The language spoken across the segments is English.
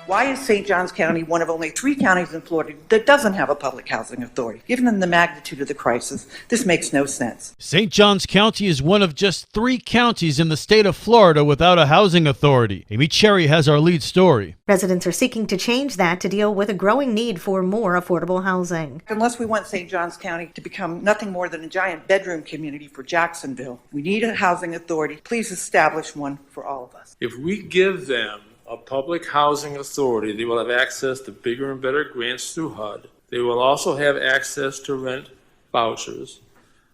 Why is St. Johns County one of only 3 counties in Florida that doesn't have a public housing authority? Given the magnitude of the crisis, this makes no sense. St. Johns County is one of just 3 counties in the state of Florida without a housing authority. Amy Cherry has our lead story. Residents are seeking to change that to deal with a growing need for more affordable housing. Unless we want St. Johns County to become nothing more than a giant bedroom community for Jacksonville, we need a housing authority. Please establish one for all of us. If we give them a public housing authority, they will have access to bigger and better grants through HUD. They will also have access to rent vouchers.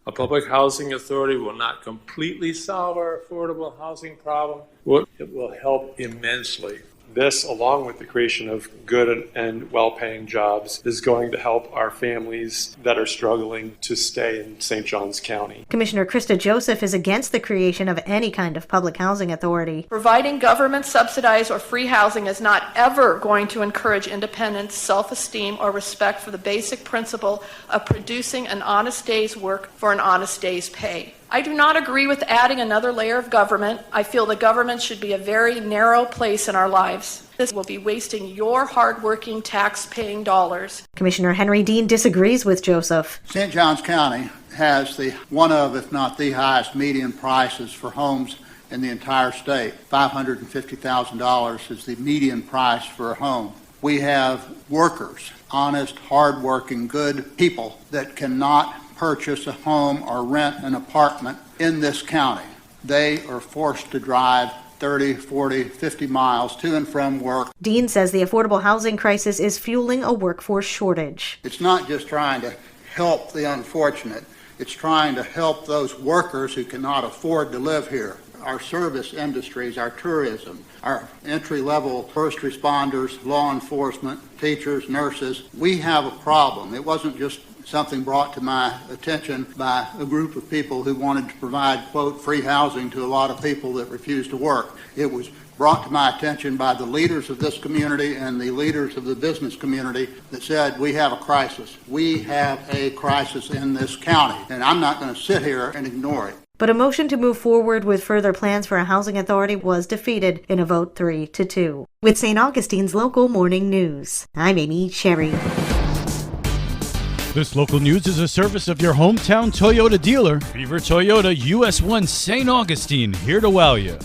A public housing authority will not completely solve our affordable housing problem, but it will help immensely. This, along with the creation of good and well-paying jobs, is going to help our families that are struggling to stay in St. Johns County. Commissioner Krista Joseph is against the creation of any kind of public housing authority. Providing government-subsidized or free housing is not ever going to encourage independence, self-esteem, or respect for the basic principle of producing an honest day's work for an honest day's pay. I do not agree with adding another layer of government. I feel the government should be a very narrow place in our lives. This will be wasting your hard-working, tax-paying dollars. Commissioner Henry Dean disagrees with Joseph. St. Johns County has one of, if not the highest median prices for homes in the entire state. $550,000 is the median price for a home. We have workers, honest, hard-working, good people that cannot purchase a home or rent an apartment in this county. They are forced to drive 30, 40, 50 miles to and from work. Dean says the affordable housing crisis is fueling a workforce shortage. It's not just trying to help the unfortunate, it's trying to help those workers who cannot afford to live here. Our service industries, our tourism, our entry-level first responders, law enforcement, teachers, nurses, we have a problem. It wasn't just something brought to my attention by a group of people who wanted to provide, quote, free housing to a lot of people that refused to work. It was brought to my attention by the leaders of this community and the leaders of the business community that said, we have a crisis. We have a crisis in this county, and I'm not going to sit here and ignore it. But a motion to move forward with further plans for a housing authority was defeated in a vote 3-2. With St. Augustine's Local Morning News, I'm Amy Cherry. This local news is a service of your hometown Toyota dealer, Beaver Toyota US 1 St. Augustine, here to wow you.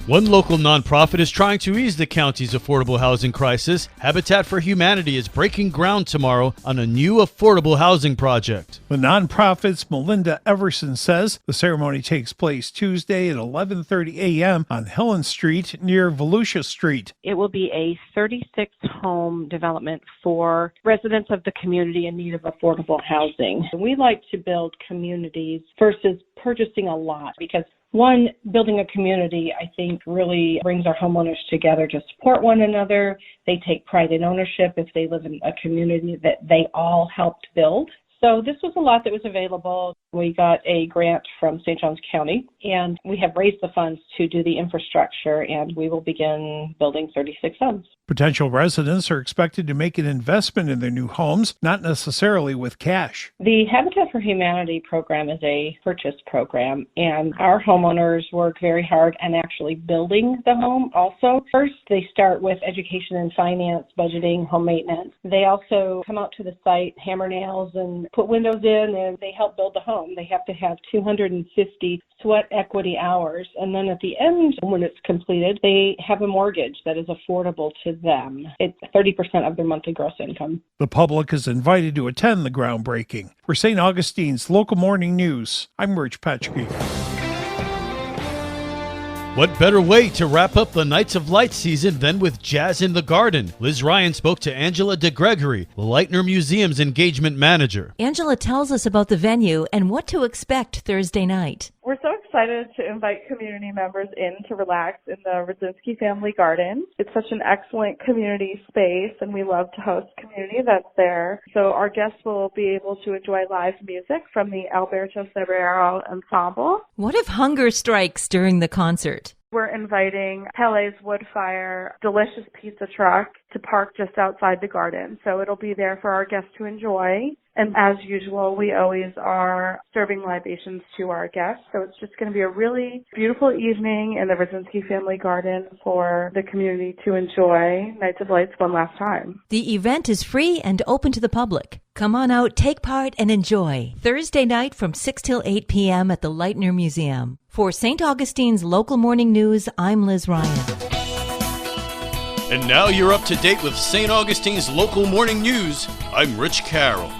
One local nonprofit is trying to ease the county's affordable housing crisis. Habitat for Humanity is breaking ground tomorrow on a new affordable housing project. The nonprofit's Melinda Everson says the ceremony takes place Tuesday at 11:30 a.m. on Helen Street near Volusia Street. It will be a 36-home development for residents of the community in need of affordable housing. We like to build communities versus purchasing a lot because one, building a community, I think, really brings our homeowners together to support one another. They take pride in ownership if they live in a community that they all helped build. So this was a lot that was available. We got a grant from St. Johns County, and we have raised the funds to do the infrastructure, and we will begin building 36 homes. Potential residents are expected to make an investment in their new homes, not necessarily with cash. The Habitat for Humanity program is a purchase program, and our homeowners work very hard on actually building the home also. First, they start with education and finance, budgeting, home maintenance. They also come out to the site, hammer nails, and put windows in, and they help build the home. They have to have 250 sweat equity hours, and then at the end, when it's completed, they have a mortgage that is affordable to them. It's 30% of their monthly gross income. The public is invited to attend the groundbreaking. For St. Augustine's Local Morning News, I'm Rich Petchke. What better way to wrap up the Nights of Light season than with Jazz in the Garden? Liz Ryan spoke to Angela DeGregory, the Leitner Museum's engagement manager. Angela tells us about the venue and what to expect Thursday night. We're so excited to invite community members in to relax in the Rudzinski Family Garden. It's such an excellent community space, and we love to host community that's there. So our guests will be able to enjoy live music from the Alberto Cebrero Ensemble. What if hunger strikes during the concert? We're inviting Pele's Wood Fire delicious pizza truck to park just outside the garden. So it'll be there for our guests to enjoy. And as usual, we always are serving libations to our guests. So it's just going to be a really beautiful evening in the Brzezinski Family Garden for the community to enjoy Nights of Lights one last time. The event is free and open to the public. Come on out, take part, and enjoy. Thursday night from 6 till 8 p.m. at the Leitner Museum. For St. Augustine's Local Morning News, I'm Liz Ryan. And now you're up to date with St. Augustine's Local Morning News. I'm Rich Carroll.